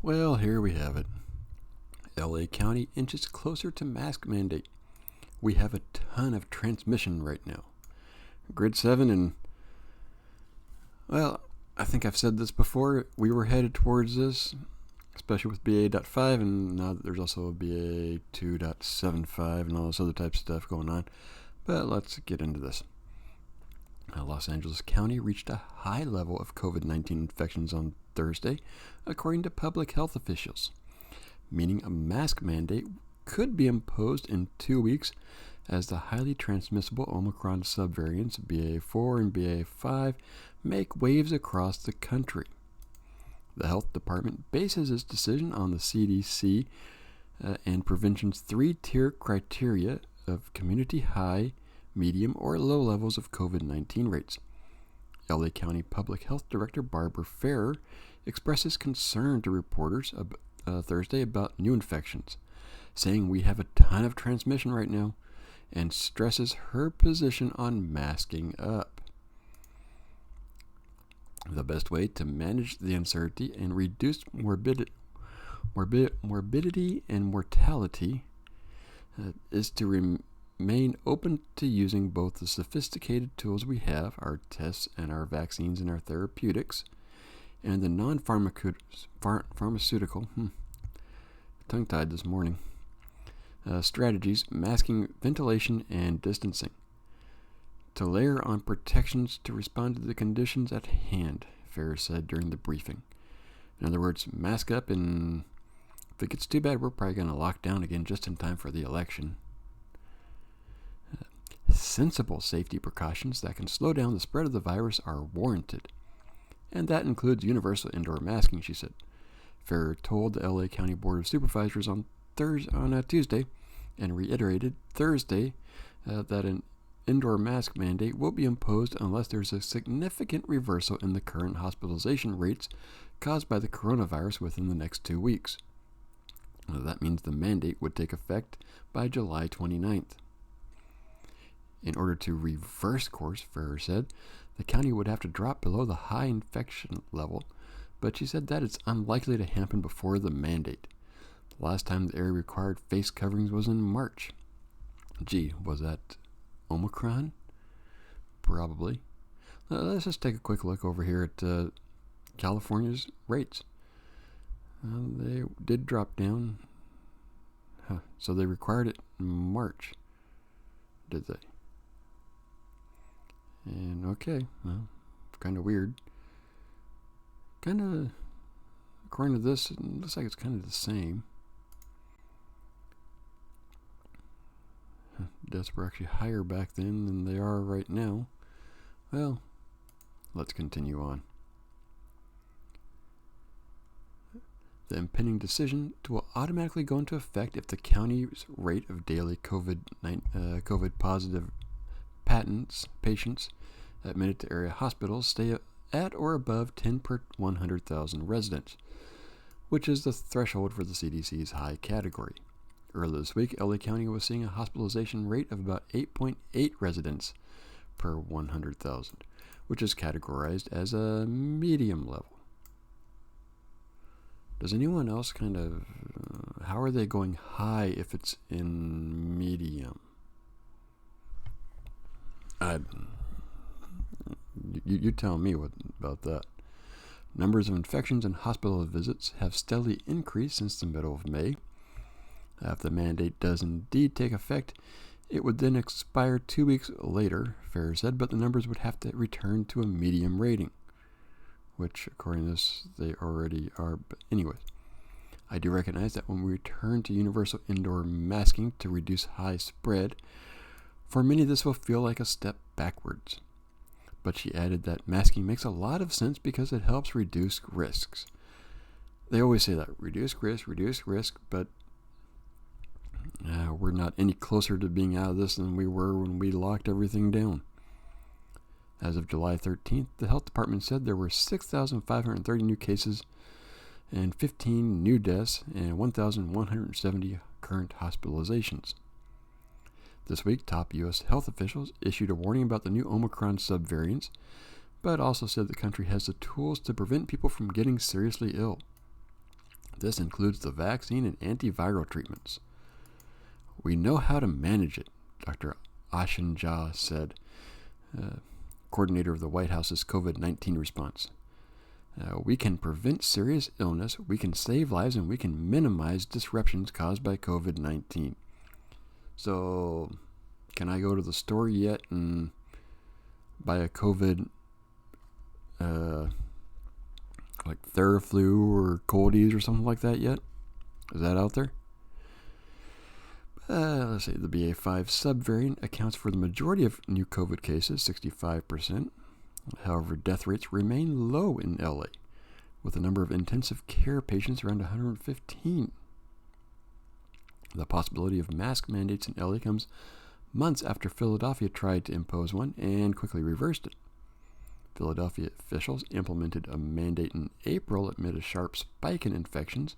Well, here we have it. LA County inches closer to mask mandate. We have a ton of transmission right now. Grid 7 and, well, I think I've said this before. We were headed towards this, especially with BA.5, and now there's also a BA 2.75 and all this other type of stuff going on. But let's get into this. Los Angeles County reached a high level of COVID-19 infections on Thursday, according to public health officials, meaning a mask mandate could be imposed in 2 weeks as the highly transmissible Omicron subvariants BA4 and BA5 make waves across the country. The health department bases its decision on the CDC and prevention's 3-tier criteria of community high, medium, or low levels of COVID-19 rates. LA County Public Health Director Barbara Ferrer expresses concern to reporters Thursday about new infections, saying we have a ton of transmission right now, and stresses her position on masking up. The best way to manage the uncertainty and reduce morbidity and mortality is to remain open to using both the sophisticated tools we have, our tests and our vaccines and our therapeutics, and the non-pharmaceutical, tongue-tied this morning, strategies, masking, ventilation, and distancing, to layer on protections to respond to the conditions at hand, Ferrer said during the briefing. In other words, mask up, and if it gets too bad, we're probably going to lock down again just in time for the election. Sensible safety precautions that can slow down the spread of the virus are warranted, and that includes universal indoor masking, she said. Ferrer told the LA County Board of Supervisors on Tuesday, and reiterated Thursday that an indoor mask mandate will be imposed unless there's a significant reversal in the current hospitalization rates caused by the coronavirus within the next 2 weeks. That means the mandate would take effect by July 29th. In order to reverse course, Ferrer said, the county would have to drop below the high infection level, but she said that it's unlikely to happen before the mandate. The last time the area required face coverings was in March. Gee, was that Omicron? Probably. Let's just take a quick look over here at California's rates. They did drop down. So they required it in March, did they? And okay, well, kind of weird. Kind of, according to this, it looks like it's kind of the same. Deaths were actually higher back then than they are right now. Well, let's continue on. The impending decision will automatically go into effect if the county's rate of daily COVID positive patients admitted to area hospitals stay at or above 10 per 100,000 residents, which is the threshold for the CDC's high category. Earlier this week, LA County was seeing a hospitalization rate of about 8.8 residents per 100,000, which is categorized as a medium level. Does anyone else how are they going high if it's in medium? You tell me about that. Numbers of infections and hospital visits have steadily increased since the middle of May. If the mandate does indeed take effect, it would then expire 2 weeks later, Ferrer said, but the numbers would have to return to a medium rating, which, according to this, they already are. But anyway, I do recognize that when we return to universal indoor masking to reduce high spread, for many this will feel like a step backwards. But she added that masking makes a lot of sense because it helps reduce risks. They always say that, reduce risk, but we're not any closer to being out of this than we were when we locked everything down. As of July 13th, the health department said there were 6,530 new cases and 15 new deaths and 1,170 current hospitalizations. This week, top U.S. health officials issued a warning about the new Omicron subvariants, but also said the country has the tools to prevent people from getting seriously ill. This includes the vaccine and antiviral treatments. We know how to manage it, Dr. Ashin Jha said, coordinator of the White House's COVID-19 response. We can prevent serious illness, we can save lives, and we can minimize disruptions caused by COVID-19. So, can I go to the store yet and buy a COVID, like Theraflu or Coldies or something like that yet? Is that out there? Let's see, the BA.5 subvariant accounts for the majority of new COVID cases, 65%. However, death rates remain low in LA, with the number of intensive care patients around 115. The possibility of mask mandates in LA comes months after Philadelphia tried to impose one and quickly reversed it. Philadelphia officials implemented a mandate in April amid a sharp spike in infections,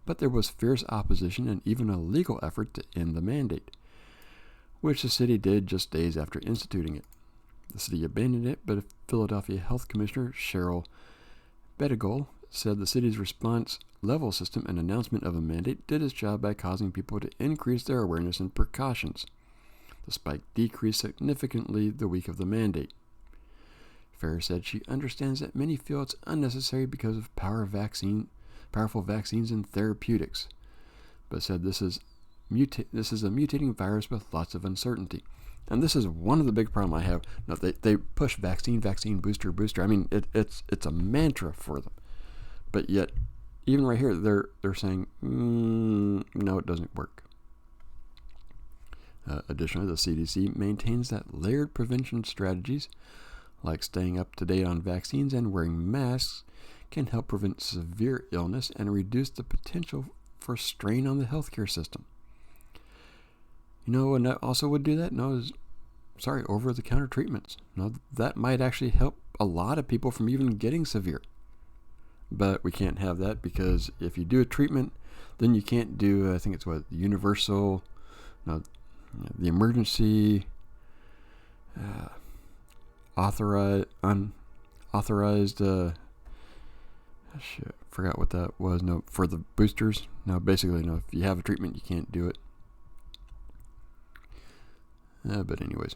but there was fierce opposition and even a legal effort to end the mandate, which the city did just days after instituting it. The city abandoned it, but Philadelphia Health Commissioner Cheryl Bedegal said the city's response level system and announcement of a mandate did its job by causing people to increase their awareness and precautions. The spike decreased significantly the week of the mandate. Ferrer said she understands that many feel it's unnecessary because of powerful vaccines and therapeutics, but said this is a mutating virus with lots of uncertainty. And this is one of the big problems I have. No, they push vaccine, booster. I mean, it's a mantra for them. But yet, even right here, they're saying, no, it doesn't work. Additionally, the CDC maintains that layered prevention strategies, like staying up to date on vaccines and wearing masks, can help prevent severe illness and reduce the potential for strain on the healthcare system. You know, and that also would do that? Over-the-counter treatments. No, that might actually help a lot of people from even getting severe. But we can't have that because if you do a treatment, then you can't do, I think it's the emergency unauthorized, forgot what that was. No, for the boosters. No, basically, no, if you have a treatment, you can't do it. But anyways,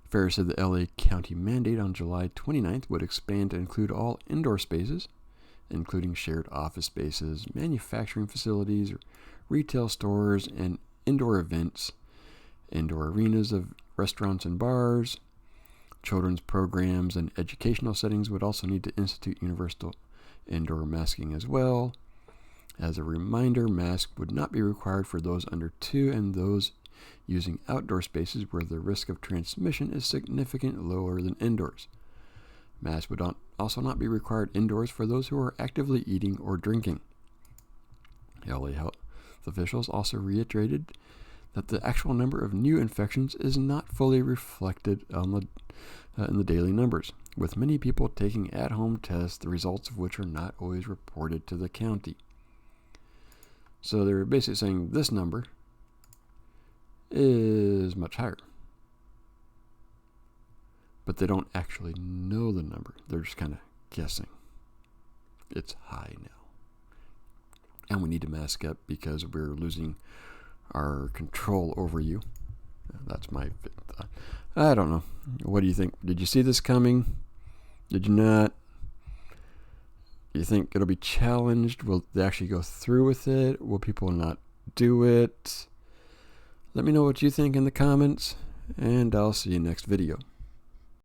Ferrer said the LA County mandate on July 29th would expand to include all indoor spaces, including shared office spaces, manufacturing facilities, retail stores, and indoor events, indoor arenas of restaurants and bars. Children's programs and educational settings would also need to institute universal indoor masking as well. As a reminder, masks would not be required for those under 2 and those using outdoor spaces where the risk of transmission is significantly lower than indoors. Masks would also not be required indoors for those who are actively eating or drinking. LA health officials also reiterated that the actual number of new infections is not fully reflected in the daily numbers, with many people taking at-home tests, the results of which are not always reported to the county. So they're basically saying this number is much higher. But they don't actually know the number. They're just kind of guessing. It's high now. And we need to mask up because we're losing our control over you. That's my thought. I don't know. What do you think? Did you see this coming? Did you not? Do you think it'll be challenged? Will they actually go through with it? Will people not do it? Let me know what you think in the comments, and I'll see you next video.